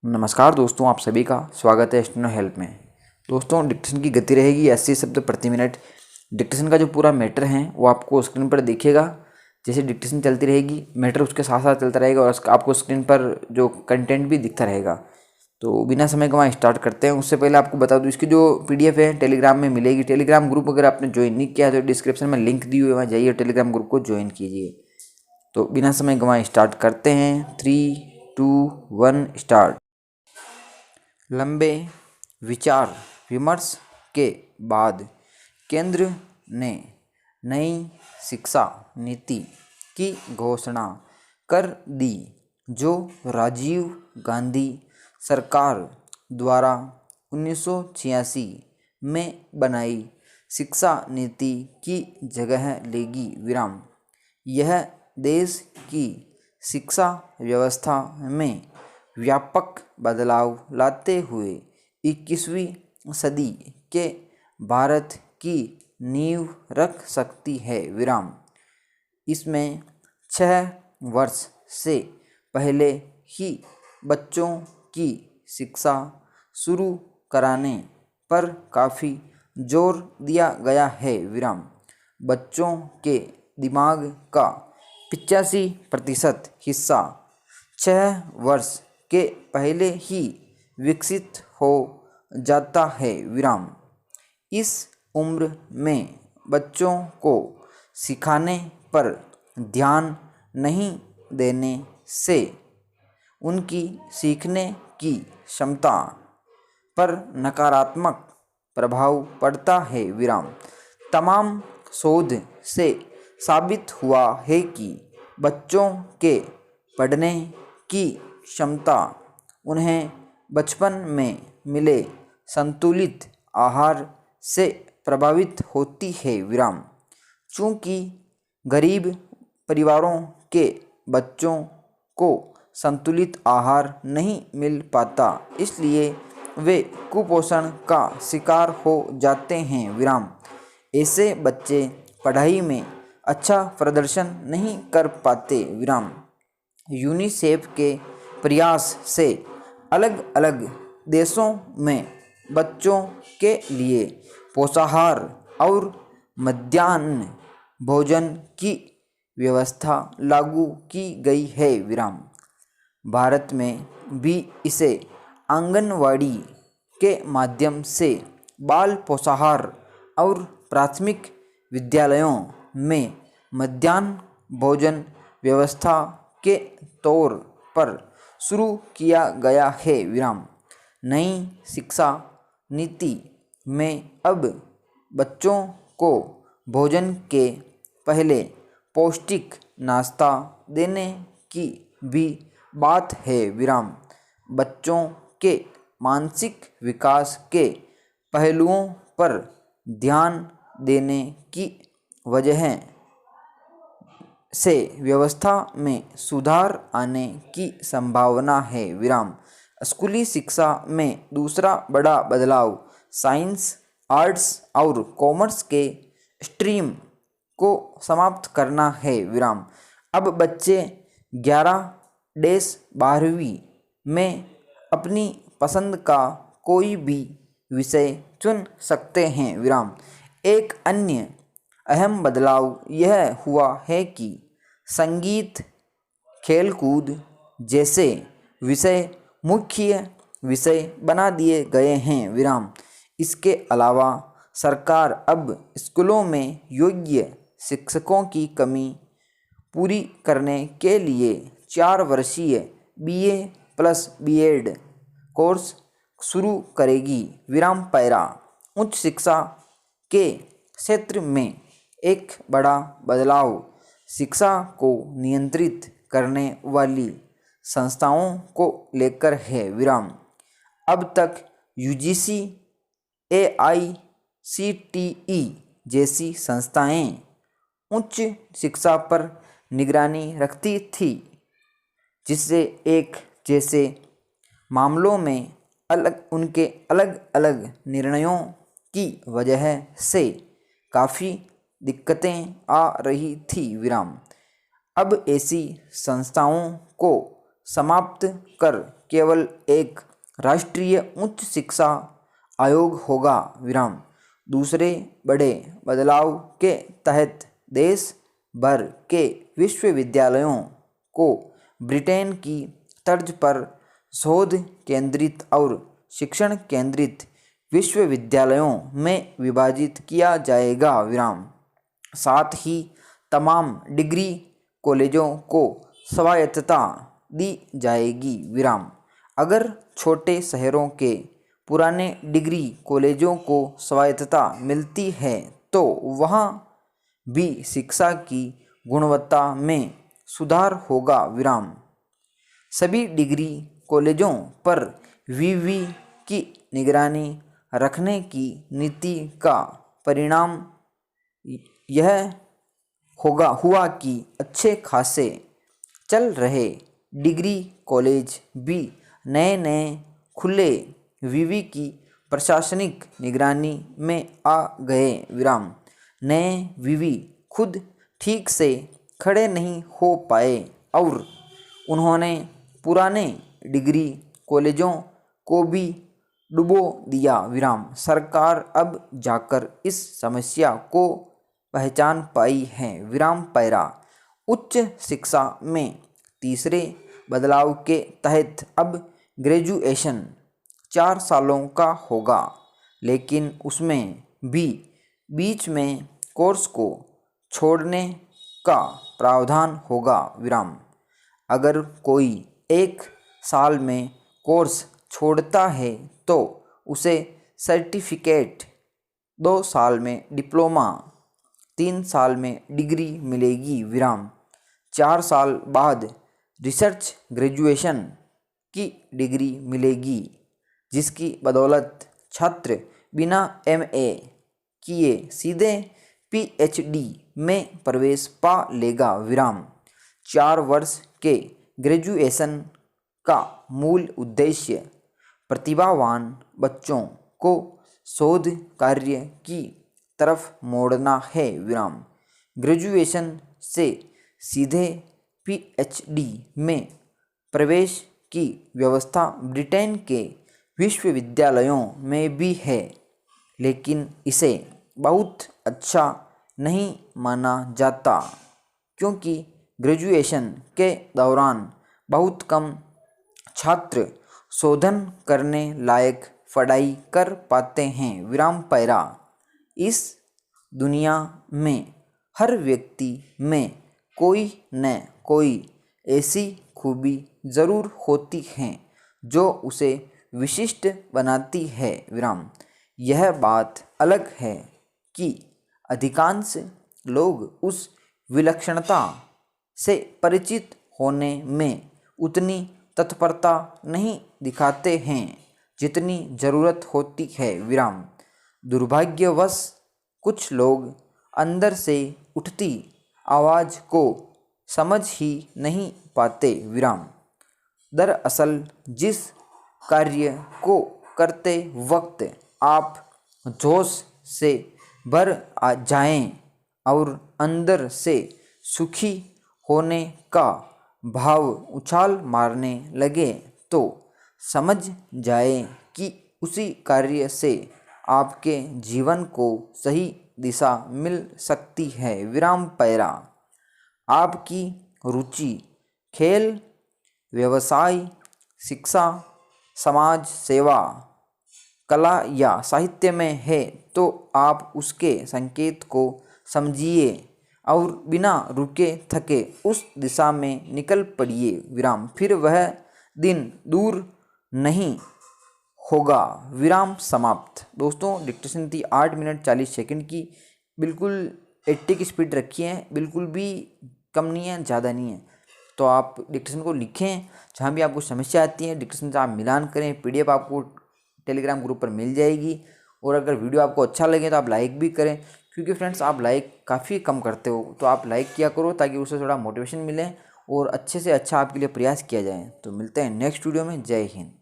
नमस्कार दोस्तों, आप सभी का स्वागत है स्टेनो हेल्प में। दोस्तों, डिक्टेशन की गति रहेगी 80 शब्द प्रति मिनट। डिक्टेशन का जो पूरा मैटर है वो आपको स्क्रीन पर दिखेगा। जैसे डिक्टेशन चलती रहेगी, मैटर उसके साथ साथ चलता रहेगा और आपको स्क्रीन पर जो कंटेंट भी दिखता रहेगा। तो बिना समय गंवाए स्टार्ट करते हैं। उससे पहले आपको बता दूं, इसकी जो PDF है टेलीग्राम में मिलेगी। टेलीग्राम ग्रुप अगर आपने ज्वाइन नहीं किया तो डिस्क्रिप्शन में लिंक दी हुई है, वहाँ जाइए टेलीग्राम ग्रुप को ज्वाइन कीजिए। तो बिना समय गंवाए स्टार्ट करते हैं। 3, 2, 1 स्टार्ट। लंबे विचार विमर्श के बाद केंद्र ने नई शिक्षा नीति की घोषणा कर दी, जो राजीव गांधी सरकार द्वारा 1986 में बनाई शिक्षा नीति की जगह लेगी। यह देश की शिक्षा व्यवस्था में व्यापक बदलाव लाते हुए 21वीं सदी के भारत की नींव रख सकती है। इसमें 6 वर्ष से पहले ही बच्चों की शिक्षा शुरू कराने पर काफ़ी जोर दिया गया है। बच्चों के दिमाग का 85% हिस्सा 6 वर्ष के पहले ही विकसित हो जाता है। इस उम्र में बच्चों को सिखाने पर ध्यान नहीं देने से उनकी सीखने की क्षमता पर नकारात्मक प्रभाव पड़ता है। तमाम शोध से साबित हुआ है कि बच्चों के पढ़ने की क्षमता उन्हें बचपन में मिले संतुलित आहार से प्रभावित होती है। चूँकि गरीब परिवारों के बच्चों को संतुलित आहार नहीं मिल पाता, इसलिए वे कुपोषण का शिकार हो जाते हैं। ऐसे बच्चे पढ़ाई में अच्छा प्रदर्शन नहीं कर पाते। यूनिसेफ के प्रयास से अलग अलग देशों में बच्चों के लिए पोषाहार और मध्याह्न भोजन की व्यवस्था लागू की गई है। भारत में भी इसे आंगनवाड़ी के माध्यम से बाल पोषाहार और प्राथमिक विद्यालयों में मध्याह्न भोजन व्यवस्था के तौर पर शुरू किया गया है। नई शिक्षा नीति में अब बच्चों को भोजन के पहले पौष्टिक नाश्ता देने की भी बात है। बच्चों के मानसिक विकास के पहलुओं पर ध्यान देने की वजह से व्यवस्था में सुधार आने की संभावना है। स्कूली शिक्षा में दूसरा बड़ा बदलाव साइंस, आर्ट्स और कॉमर्स के स्ट्रीम को समाप्त करना है। अब बच्चे 11-12वीं में अपनी पसंद का कोई भी विषय चुन सकते हैं। एक अन्य अहम बदलाव यह हुआ है कि संगीत, खेलकूद जैसे विषय मुख्य विषय बना दिए गए हैं। इसके अलावा सरकार अब स्कूलों में योग्य शिक्षकों की कमी पूरी करने के लिए 4 वर्षीय BA प्लस B.Ed कोर्स शुरू करेगी। पैरा उच्च शिक्षा के क्षेत्र में एक बड़ा बदलाव शिक्षा को नियंत्रित करने वाली संस्थाओं को लेकर है। अब तक UGC, AICTE जैसी संस्थाएं उच्च शिक्षा पर निगरानी रखती थी, जिससे एक जैसे मामलों में उनके अलग अलग निर्णयों की वजह से काफ़ी दिक्कतें आ रही थी। अब ऐसी संस्थाओं को समाप्त कर केवल एक राष्ट्रीय उच्च शिक्षा आयोग होगा विराम। दूसरे बड़े बदलाव के तहत देश भर के विश्वविद्यालयों को ब्रिटेन की तर्ज पर शोध केंद्रित और शिक्षण केंद्रित विश्वविद्यालयों में विभाजित किया जाएगा विराम। साथ ही तमाम डिग्री कॉलेजों को स्वायत्तता दी जाएगी विराम। अगर छोटे शहरों के पुराने डिग्री कॉलेजों को स्वायत्तता मिलती है तो वहाँ भी शिक्षा की गुणवत्ता में सुधार होगा विराम। सभी डिग्री कॉलेजों पर विवि की निगरानी रखने की नीति का परिणाम यह हुआ कि अच्छे खासे चल रहे डिग्री कॉलेज भी नए नए खुले विवि की प्रशासनिक निगरानी में आ गए विराम। नए विवि खुद ठीक से खड़े नहीं हो पाए और उन्होंने पुराने डिग्री कॉलेजों को भी डुबो दिया विराम। सरकार अब जाकर इस समस्या को पहचान पाई है विराम। पैरा उच्च शिक्षा में तीसरे बदलाव के तहत अब ग्रेजुएशन 4 सालों का होगा, लेकिन उसमें भी बीच में कोर्स को छोड़ने का प्रावधान होगा विराम। अगर कोई 1 साल में कोर्स छोड़ता है तो उसे सर्टिफिकेट, 2 साल में डिप्लोमा, 3 साल में डिग्री मिलेगी विराम। 4 साल बाद रिसर्च ग्रेजुएशन की डिग्री मिलेगी, जिसकी बदौलत छात्र बिना MA किए सीधे PhD में प्रवेश पा लेगा विराम। 4 वर्ष के ग्रेजुएशन का मूल उद्देश्य प्रतिभावान बच्चों को शोध कार्य की तरफ मोड़ना है विराम। ग्रेजुएशन से सीधे PhD में प्रवेश की व्यवस्था ब्रिटेन के विश्वविद्यालयों में भी है, लेकिन इसे बहुत अच्छा नहीं माना जाता क्योंकि ग्रेजुएशन के दौरान बहुत कम छात्र शोधन करने लायक पढ़ाई कर पाते हैं विराम। पैरा इस दुनिया में हर व्यक्ति में कोई न कोई ऐसी खूबी ज़रूर होती है जो उसे विशिष्ट बनाती है विराम। यह बात अलग है कि अधिकांश लोग उस विलक्षणता से परिचित होने में उतनी तत्परता नहीं दिखाते हैं जितनी ज़रूरत होती है विराम। दुर्भाग्यवश कुछ लोग अंदर से उठती आवाज़ को समझ ही नहीं पाते विराम। दरअसल जिस कार्य को करते वक्त आप जोश से भर जाएं और अंदर से सुखी होने का भाव उछाल मारने लगे तो समझ जाए कि उसी कार्य से आपके जीवन को सही दिशा मिल सकती है विराम। पैरा आपकी रुचि खेल, व्यवसाय, शिक्षा, समाज सेवा, कला या साहित्य में है तो आप उसके संकेत को समझिए और बिना रुके थके उस दिशा में निकल पड़िए विराम। फिर वह दिन दूर नहीं होगा विराम। समाप्त। दोस्तों डिक्टेशन थी 8 मिनट 40 सेकंड की, बिल्कुल 80 की स्पीड रखी है, बिल्कुल भी कम नहीं है, ज़्यादा नहीं है। तो आप डिक्टेशन को लिखें, जहाँ भी आपको समस्या आती है डिक्टेशन से आप मिलान करें। PDF आपको टेलीग्राम ग्रुप पर मिल जाएगी। और अगर वीडियो आपको अच्छा लगे तो आप लाइक भी करें, क्योंकि फ्रेंड्स आप लाइक काफ़ी कम करते हो, तो आप लाइक किया करो ताकि उससे थोड़ा मोटिवेशन मिले और अच्छे से अच्छा आपके लिए प्रयास किया जाए। तो मिलते हैं नेक्स्ट वीडियो में। जय हिंद।